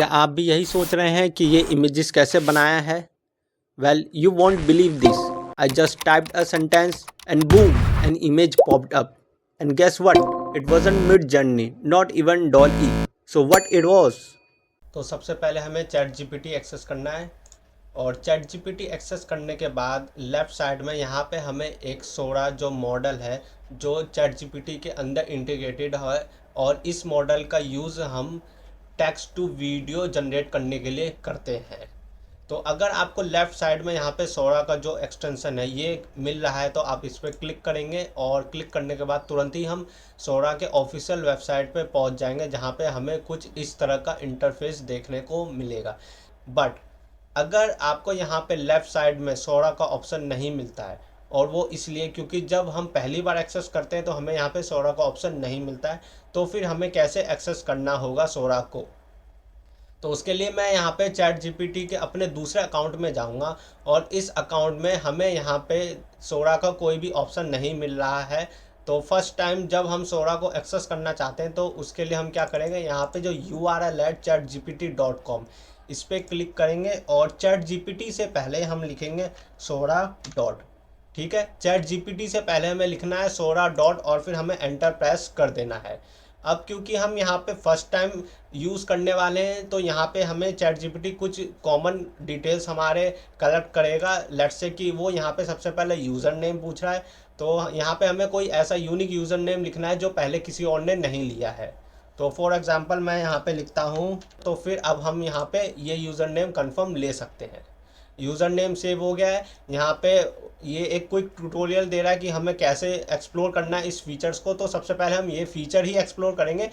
क्या आप भी यही सोच रहे हैं कि ये इमेजेस कैसे बनाया है? Well, you won't believe this. I just typed a sentence and boom, an image popped up. And guess what? It wasn't Midjourney, not even DALL-E. So what it was? तो सबसे पहले हमें चैट जीपीटी एक्सेस करना है और chat GPT access करने के बाद लेफ़्ट साइड में यहाँ पे हमें एक सोरा जो मॉडल है जो चैट जीपीटी के अंदर इंटीग्रेटेड है और इस मॉडल का यूज़ हम टेक्स्ट टू वीडियो जनरेट करने के लिए करते हैं। तो अगर आपको लेफ़्ट साइड में यहाँ पे सोरा का जो एक्सटेंशन है ये मिल रहा है तो आप इस पर क्लिक करेंगे और क्लिक करने के बाद तुरंत ही हम सोरा के ऑफिशियल वेबसाइट पे पहुँच जाएंगे जहाँ पे हमें कुछ इस तरह का इंटरफेस देखने को मिलेगा। बट अगर आपको यहाँ पे लेफ़्ट साइड में सोरा का ऑप्शन नहीं मिलता है और वो इसलिए क्योंकि जब हम पहली बार एक्सेस करते हैं तो हमें यहाँ पे सोरा का ऑप्शन नहीं मिलता है, तो फिर हमें कैसे एक्सेस करना होगा सोरा को। तो उसके लिए मैं यहाँ पे चैट जीपीटी के अपने दूसरे अकाउंट में जाऊँगा और इस अकाउंट में हमें यहाँ पे सोरा का कोई भी ऑप्शन नहीं मिल रहा है। तो फर्स्ट टाइम जब हम सोरा को एक्सेस करना चाहते हैं तो उसके लिए हम क्या करेंगे, यहाँ पे जो URL है chatgpt.com इस पर क्लिक करेंगे और चैट जीपीटी से पहले हम लिखेंगे सोरा डॉट। ठीक है, चैट जीपीटी से पहले हमें लिखना है सोरा डॉट और फिर हमें एंटर प्रेस कर देना है। अब क्योंकि हम यहाँ पे फर्स्ट टाइम यूज़ करने वाले हैं तो यहाँ पे हमें चैट जीपीटी कुछ कॉमन डिटेल्स हमारे कलेक्ट करेगा। लेट्स से कि वो यहाँ पे सबसे पहले यूज़र नेम पूछ रहा है, तो यहाँ पे हमें कोई ऐसा यूनिक यूज़र नेम लिखना है जो पहले किसी और ने नहीं लिया है। तो फॉर एग्ज़ाम्पल मैं यहाँ पे लिखता हूँ, तो फिर अब हम यहाँ पे ये यूज़र नेम कन्फर्म ले सकते हैं। यूज़र नेम सेव हो गया है। यहाँ पे ये एक क्विक ट्यूटोरियल दे रहा है कि हमें कैसे एक्सप्लोर करना है इस फीचर्स को। तो सबसे पहले हम ये फीचर ही एक्सप्लोर करेंगे।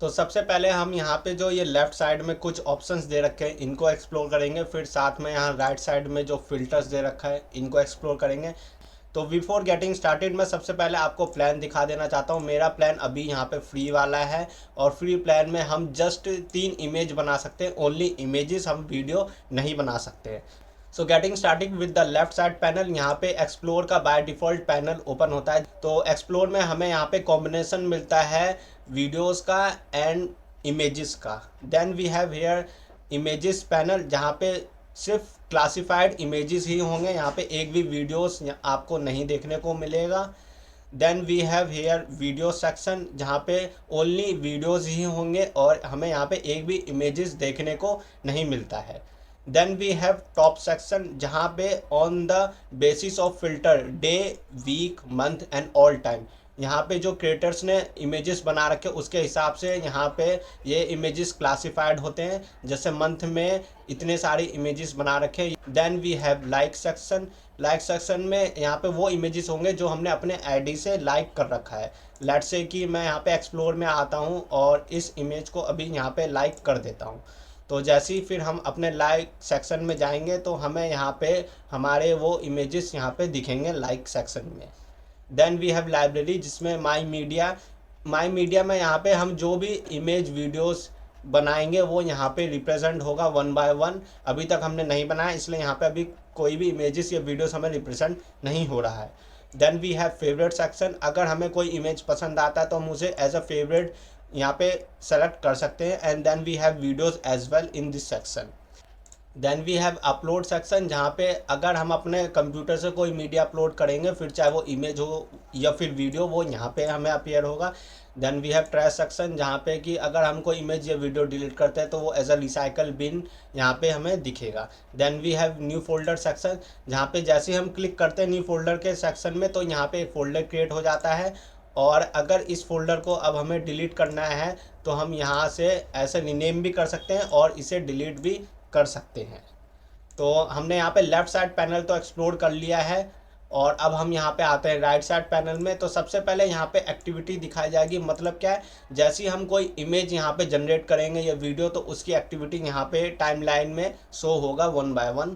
तो सबसे पहले हम यहाँ पे जो ये लेफ़्ट साइड में कुछ ऑप्शंस दे रखे हैं इनको एक्सप्लोर करेंगे। फिर साथ में यहाँ राइट साइड में जो फिल्टर्स दे रखा है इनको एक्सप्लोर करेंगे। तो बिफोर गेटिंग स्टार्टेड मैं सबसे पहले आपको प्लान दिखा देना चाहता हूँ। मेरा प्लान अभी यहाँ पे फ्री वाला है और फ्री प्लान में हम जस्ट 3 इमेज बना सकते हैं, ओनली इमेजेस, हम वीडियो नहीं बना सकते हैं। So getting starting with the left side panel, यहाँ पे एक्सप्लोर का बाय डिफ़ॉल्ट पैनल ओपन होता है। तो एक्सप्लोर में हमें यहाँ पे कॉम्बिनेशन मिलता है वीडियोस का एंड इमेजेस का। Then we have here images panel जहाँ पे सिर्फ क्लासिफाइड इमेजेस ही होंगे, यहाँ पे एक भी वीडियोस आपको नहीं देखने को मिलेगा। Then we have here video section जहाँ पे ओनली वीडियोस ही होंगे और हमें यहाँ पे एक भी इमेजेस देखने को नहीं मिलता है। Then we have top section जहाँ पे on the basis of filter day, week, month and all time, यहाँ पे जो क्रिएटर्स ने इमेजेस बना रखे उसके हिसाब से यहाँ पे ये इमेजेस क्लासिफाइड होते हैं। जैसे मंथ में इतने सारी इमेजेस बना रखे। Then we have like section. Like section में यहाँ पे वो इमेजेस होंगे जो हमने अपने आईडी से लाइक कर रखा है। लेट्स से कि मैं यहाँ पे एक्सप्लोर में आता हूँ और इस इमेज को अभी यहाँ पे लाइक कर देता हूँ। तो जैसे ही फिर हम अपने लाइक सेक्शन में जाएंगे तो हमें यहाँ पे हमारे वो इमेजेस यहाँ पे दिखेंगे लाइक सेक्शन में। देन वी हैव लाइब्रेरी जिसमें माई मीडिया में यहाँ पे हम जो भी इमेज वीडियोस बनाएंगे वो यहाँ पे रिप्रेजेंट होगा 1 बाय 1। अभी तक हमने नहीं बनाया इसलिए यहाँ पे अभी कोई भी इमेजेस या वीडियोस हमें रिप्रेजेंट नहीं हो रहा है। Then we have favourite section. अगर हमें कोई इमेज पसंद आता है तो हम उसे एज अ फेवरेट यहाँ पे सेलेक्ट कर सकते हैं। And then we have videos as well in this section. Then we have upload section जहाँ पे अगर हम अपने कंप्यूटर से कोई मीडिया अपलोड करेंगे फिर चाहे वो इमेज हो या फिर वीडियो, वो यहाँ पे हमें अपीयर होगा। Then we have trash section जहाँ पे कि अगर हम कोई इमेज या वीडियो डिलीट करते हैं तो वो एज अ रिसाइकल बिन यहाँ पे हमें दिखेगा। Then we have new folder section जहाँ पे जैसे हम क्लिक करते हैं न्यू फोल्डर के सेक्शन में तो यहाँ पे एक फ़ोल्डर क्रिएट हो जाता है और अगर इस फोल्डर को अब हमें डिलीट करना है तो हम यहाँ से ऐसे रीनेम भी कर सकते हैं और इसे डिलीट भी कर सकते हैं। तो हमने यहाँ पे लेफ़्ट साइड पैनल तो एक्सप्लोर कर लिया है और अब हम यहाँ पे आते हैं राइट साइड पैनल में। तो सबसे पहले यहाँ पे एक्टिविटी दिखाई जाएगी। मतलब क्या है, जैसे ही हम कोई इमेज यहाँ पे जनरेट करेंगे या वीडियो तो उसकी एक्टिविटी यहाँ पे टाइमलाइन में शो होगा 1 by 1।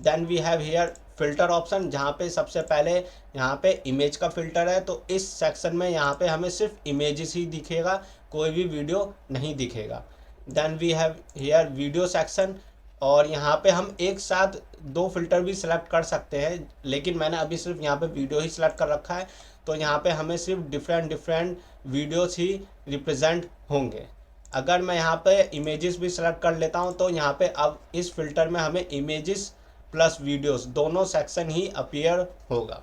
Then we have here filter option जहाँ पे सबसे पहले यहाँ पे इमेज का फ़िल्टर है। तो इस सेक्शन में यहाँ पे हमें सिर्फ इमेजेस ही दिखेगा, कोई भी वीडियो नहीं दिखेगा। Then we have here video section और यहाँ पे हम एक साथ 2 फ़िल्टर भी सिलेक्ट कर सकते हैं, लेकिन मैंने अभी सिर्फ यहाँ पे वीडियो ही सिलेक्ट कर रखा है। तो यहाँ पे हमें सिर्फ डिफरेंट वीडियोस ही रिप्रेजेंट होंगे। अगर मैं यहाँ पे इमेजेस भी सेलेक्ट कर लेता हूँ तो यहाँ पे अब इस फिल्टर में हमें इमेजेस प्लस वीडियोस दोनों सेक्शन ही अपीयर होगा।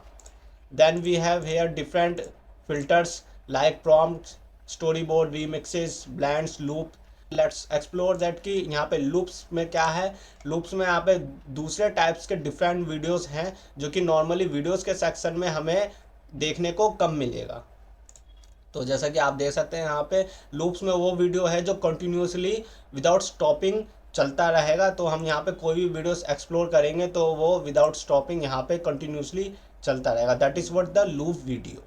Then we have here different filters like prompt, story board, remixes, blends, loop. Let's explore that कि यहाँ पे लूप्स में क्या है। लूप्स में यहाँ पे दूसरे टाइप्स के डिफरेंट वीडियोस हैं जो कि नॉर्मली वीडियोस के सेक्शन में हमें देखने को कम मिलेगा। तो जैसा कि आप देख सकते हैं यहाँ पे लूप्स में वो वीडियो है जो कंटिन्यूसली विदाउट स्टॉपिंग चलता रहेगा। तो हम यहाँ पे कोई भी वीडियोस एक्सप्लोर करेंगे तो वो विदाउट स्टॉपिंग यहाँ पे कंटिन्यूसली चलता रहेगा। That is what the loop video.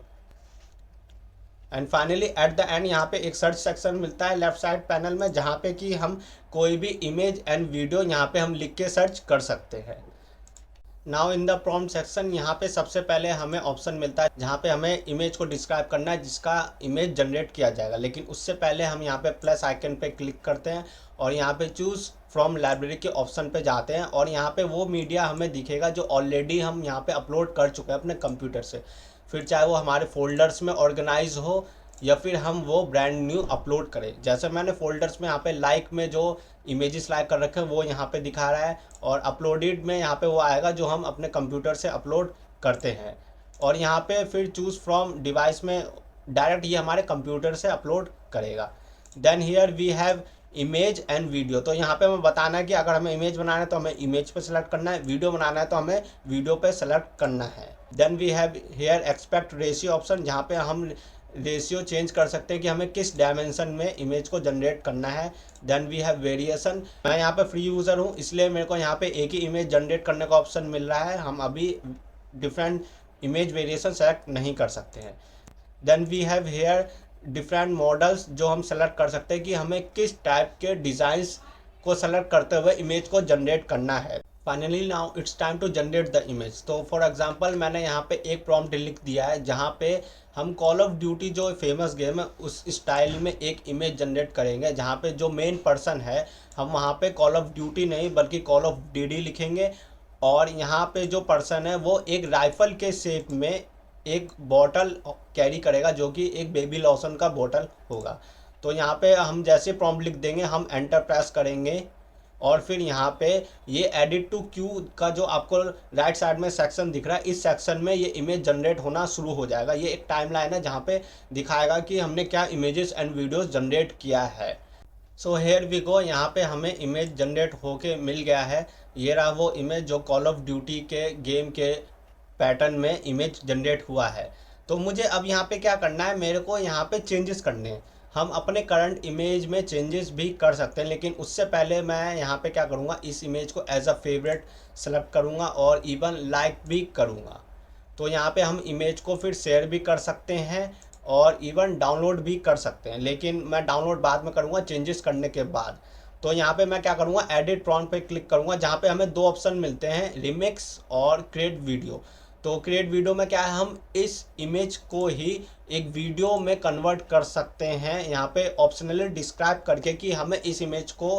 And finally at the end यहाँ पे एक सर्च सेक्शन मिलता है लेफ्ट साइड पैनल में, जहाँ पे कि हम कोई भी इमेज एंड वीडियो यहाँ पे हम लिख के सर्च कर सकते हैं। Now in the prompt section यहाँ पे सबसे पहले हमें ऑप्शन मिलता है जहाँ पे हमें इमेज को डिस्क्राइब करना है जिसका इमेज जनरेट किया जाएगा। लेकिन उससे पहले हम यहाँ पे प्लस आइकन पे क्लिक करते हैं और यहाँ पे चूज़ फ्रॉम लाइब्रेरी के ऑप्शन पे जाते हैं और यहाँ पे वो मीडिया हमें दिखेगा जो ऑलरेडी हम यहाँ पे अपलोड कर चुके हैं अपने कंप्यूटर से। फिर चाहे वो हमारे फोल्डर्स में ऑर्गेनाइज हो या फिर हम वो ब्रांड न्यू अपलोड करें। जैसे मैंने फोल्डर्स में यहाँ पे लाइक में जो इमेजेस लाइक कर रखे हैं वो यहाँ पे दिखा रहा है और अपलोडेड में यहाँ पे वो आएगा जो हम अपने कंप्यूटर से अपलोड करते हैं। और यहाँ पे फिर चूज़ फ्रॉम डिवाइस में डायरेक्ट ये हमारे कंप्यूटर से अपलोड करेगा। Then here we have image and video. तो यहाँ पे हमें बताना है कि अगर हमें इमेज बनाना है तो हमें इमेज पे सेलेक्ट करना है, वीडियो बनाना है तो हमें वीडियो पे सेलेक्ट करना है। Then we have here aspect ratio option, जहाँ पे हम रेशियो चेंज कर सकते हैं कि हमें किस डायमेंशन में इमेज को जनरेट करना है। Then we have variation. मैं यहाँ पे फ्री यूज़र हूँ इसलिए मेरे को यहाँ पे एक ही इमेज जनरेट करने का ऑप्शन मिल रहा है, हम अभी डिफरेंट इमेज वेरिएशन सेलेक्ट नहीं कर सकते हैं। Then we have here different models, जो हम सेलेक्ट कर सकते हैं कि हमें किस टाइप के डिज़ाइंस को सेलेक्ट करते हुए इमेज को जनरेट करना है। Finally now it's time to generate the image. तो फॉर एग्जांपल मैंने यहाँ पे एक प्रॉम्प्ट लिख दिया है जहाँ पे हम कॉल ऑफ ड्यूटी जो फेमस गेम है उस स्टाइल में एक इमेज जनरेट करेंगे, जहाँ पे जो मेन पर्सन है हम वहाँ पे कॉल ऑफ ड्यूटी नहीं बल्कि कॉल ऑफ डीडी लिखेंगे। और यहाँ पे जो पर्सन है वो एक राइफल के शेप में एक बॉटल कैरी करेगा जो कि एक बेबी लोशन का बॉटल होगा। तो यहाँ पे हम जैसे प्रॉम्प्ट लिख देंगे हम एंटर प्रेस करेंगे और फिर यहाँ पे ये एडिट टू क्यू का जो आपको राइट साइड में सेक्शन दिख रहा है इस सेक्शन में ये इमेज जनरेट होना शुरू हो जाएगा। ये एक टाइमलाइन है जहाँ पे दिखाएगा कि हमने क्या इमेजेस एंड वीडियोस जनरेट किया है। सो हेयर वी गो, यहाँ पे हमें इमेज जनरेट होके मिल गया है। ये रहा वो इमेज जो कॉल ऑफ ड्यूटी के गेम के पैटर्न में इमेज जनरेट हुआ है। तो मुझे अब यहाँ पे क्या करना है, मेरे को यहाँ पे चेंजेस करने हैं। हम अपने करंट इमेज में चेंजेस भी कर सकते हैं लेकिन उससे पहले मैं यहाँ पे क्या करूँगा, इस इमेज को एज अ फेवरेट सेलेक्ट करूँगा और इवन लाइक भी करूँगा। तो यहाँ पे हम इमेज को फिर शेयर भी कर सकते हैं और इवन डाउनलोड भी कर सकते हैं, लेकिन मैं डाउनलोड बाद में करूँगा चेंजेस करने के बाद। तो यहाँ पे मैं क्या करूँगा, एडिट प्रॉम्प्ट पे क्लिक करूँगा जहाँ पे हमें दो ऑप्शन मिलते हैं, रिमिक्स और क्रिएट वीडियो। तो क्रिएट वीडियो में क्या है, हम इस इमेज को ही एक वीडियो में कन्वर्ट कर सकते हैं यहाँ पे ऑप्शनली डिस्क्राइब करके कि हमें इस इमेज को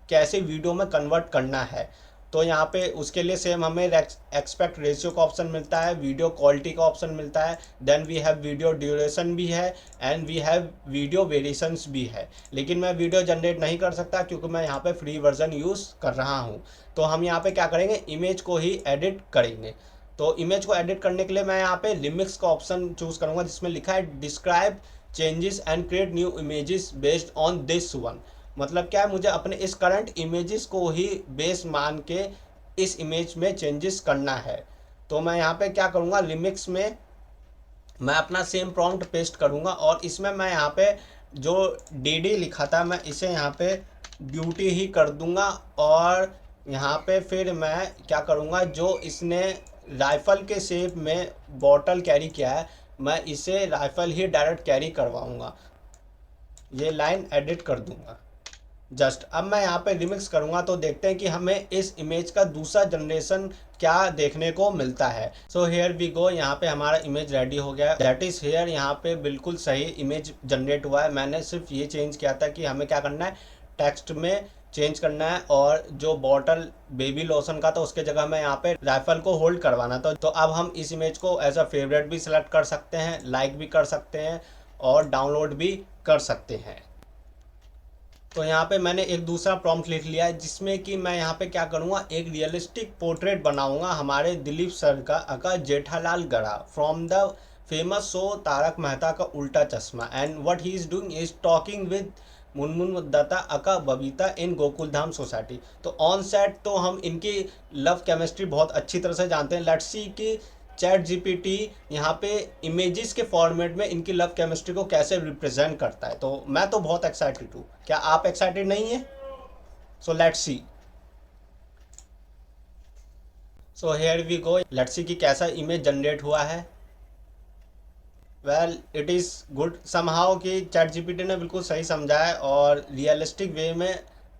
कैसे वीडियो में कन्वर्ट करना है। तो यहाँ पे उसके लिए सेम हमें एक्सपेक्ट रेशियो का ऑप्शन मिलता है, वीडियो क्वालिटी का ऑप्शन मिलता है, then we have video duration भी है and we have video variations भी है। लेकिन मैं वीडियो जनरेट नहीं कर सकता क्योंकि मैं यहाँ पे फ्री वर्जन यूज़ कर रहा हूँ। तो हम यहाँ पे क्या करेंगे, इमेज को ही एडिट करेंगे। तो इमेज को एडिट करने के लिए मैं यहाँ पे रिमिक्स का ऑप्शन चूज़ करूँगा जिसमें लिखा है describe changes and create new images based on this one. मतलब क्या है, मुझे अपने इस करंट इमेजेस को ही बेस मान के इस इमेज में चेंजेस करना है। तो मैं यहाँ पे क्या करूँगा, रिमिक्स में मैं अपना सेम प्रॉम्प्ट पेस्ट करूँगा और इसमें मैं यहाँ पे जो डी लिखा था मैं इसे यहाँ पे ड्यूटी ही कर दूँगा। और यहाँ पे फिर मैं क्या करूँगा, जो इसने राइफ़ल के शेप में बॉटल कैरी किया है मैं इसे राइफ़ल ही डायरेक्ट कैरी करवाऊँगा, ये लाइन एडिट कर दूँगा जस्ट। अब मैं यहाँ पे रिमिक्स करूँगा तो देखते हैं कि हमें इस इमेज का दूसरा जनरेशन क्या देखने को मिलता है। सो हेयर वी गो, यहाँ पे हमारा इमेज रेडी हो गया है। दैट इज़ हेयर, यहाँ पे बिल्कुल सही इमेज जनरेट हुआ है। मैंने सिर्फ ये चेंज किया था कि हमें क्या करना है, टेक्स्ट में चेंज करना है और जो बॉटल बेबी लोशन का था उसके जगह में यहाँ पे राइफल को होल्ड करवाना था। तो अब हम इस इमेज को एज अ फेवरेट भी सिलेक्ट कर सकते हैं, लाइक भी कर सकते हैं और डाउनलोड भी कर सकते हैं। तो यहाँ पे मैंने एक दूसरा प्रॉम्प्ट लिख लिया है जिसमें कि मैं यहाँ पे क्या करूँगा, एक रियलिस्टिक पोर्ट्रेट बनाऊँगा हमारे दिलीप सर का Jethalal Gada from the famous show Taarak Mehta Ka Ooltah Chashmah, and what he is doing is talking with Munmun Dutta aka Babita in Gokuldham society. तो ऑन सेट तो हम इनकी लव केमिस्ट्री बहुत अच्छी तरह से जानते हैं। लेट्स सी कि चैट जीपीटी यहाँ पे इमेजेस के फॉर्मेट में इनकी लव केमिस्ट्री को कैसे रिप्रेजेंट करता है। तो मैं तो बहुत एक्साइटेड हूँ, क्या आप एक्साइटेड नहीं है? So let's see. So here we go, let's see कि कैसा इमेज जनरेट हुआ है। Well it is good somehow कि चैट जीपीटी ने बिल्कुल सही समझा है और रियलिस्टिक वे में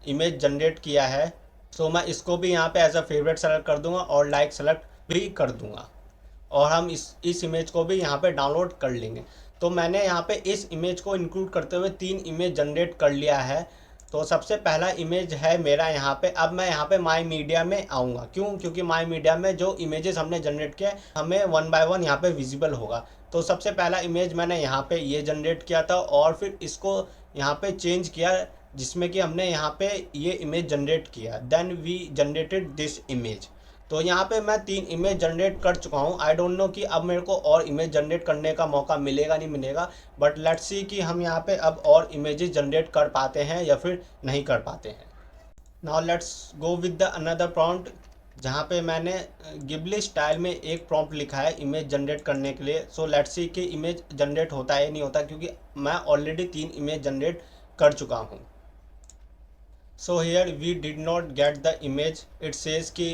इमेज जनरेट किया है। सो मैं इसको भी यहाँ पे एज अ फेवरेट सेलेक्ट कर दूंगा और लाइक सेलेक्ट भी कर दूंगा, और हम इस इमेज को भी यहाँ पे डाउनलोड कर लेंगे। तो मैंने यहाँ पे इस इमेज को इंक्लूड करते हुए 3 इमेज जनरेट कर लिया है। तो सबसे पहला इमेज है मेरा यहाँ पे। अब मैं यहाँ पे माई मीडिया में आऊँगा, क्यों? क्योंकि माई मीडिया में जो इमेजेस हमने जनरेट किया है हमें 1 बाय 1 यहाँ पे विजिबल होगा। तो सबसे पहला इमेज मैंने यहाँ पे ये जनरेट किया था और फिर इसको यहाँ पे चेंज किया, जिसमें कि हमने यहाँ पे ये इमेज जनरेट किया, then we generated this image. तो यहाँ पे मैं 3 इमेज जनरेट कर चुका हूँ। आई डोंट नो कि अब मेरे को और इमेज जनरेट करने का मौका मिलेगा नहीं मिलेगा, बट लेट्स सी कि हम यहाँ पे अब और इमेजेस जनरेट कर पाते हैं या फिर नहीं कर पाते हैं। Now let's go with the another prompt, जहाँ पे मैंने गिबली स्टाइल में एक प्रॉम्प्ट लिखा है इमेज जनरेट करने के लिए। सो लेट्स सी कि इमेज जनरेट होता है नहीं होता, क्योंकि मैं ऑलरेडी 3 इमेज जनरेट कर चुका हूँ। So here we did not get the image, it says कि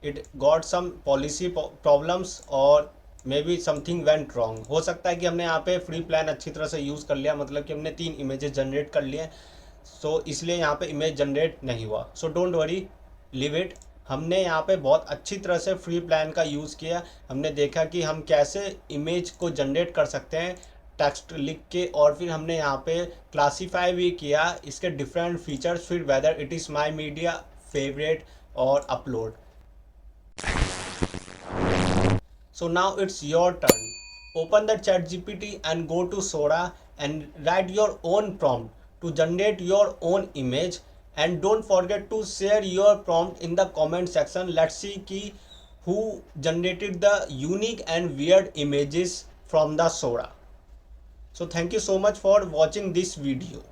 it got some policy problems और may be something went wrong. हो सकता है कि हमने यहाँ पे फ्री प्लान अच्छी तरह से यूज़ कर लिया, मतलब कि हमने 3 इमेजेस जनरेट कर लिए, सो इसलिए यहाँ पे इमेज जनरेट नहीं हुआ। So don't worry, live it. हमने यहाँ पे बहुत अच्छी तरह से फ्री प्लान का यूज़ किया। हमने देखा कि हम कैसे इमेज को जनरेट कर सकते हैं टेक्स्ट लिख के, और फिर हमने यहाँ पे क्लासीफाई भी किया इसके डिफरेंट फीचर्स, फिर whether it is my media, favourite और upload. So now it's your turn. Open the chat GPT and go to Sora and write your own prompt to generate your own image, and don't forget to share your prompt in the comment section. Let's see ki who generated the unique and weird images from the Sora. So thank you so much for watching this video.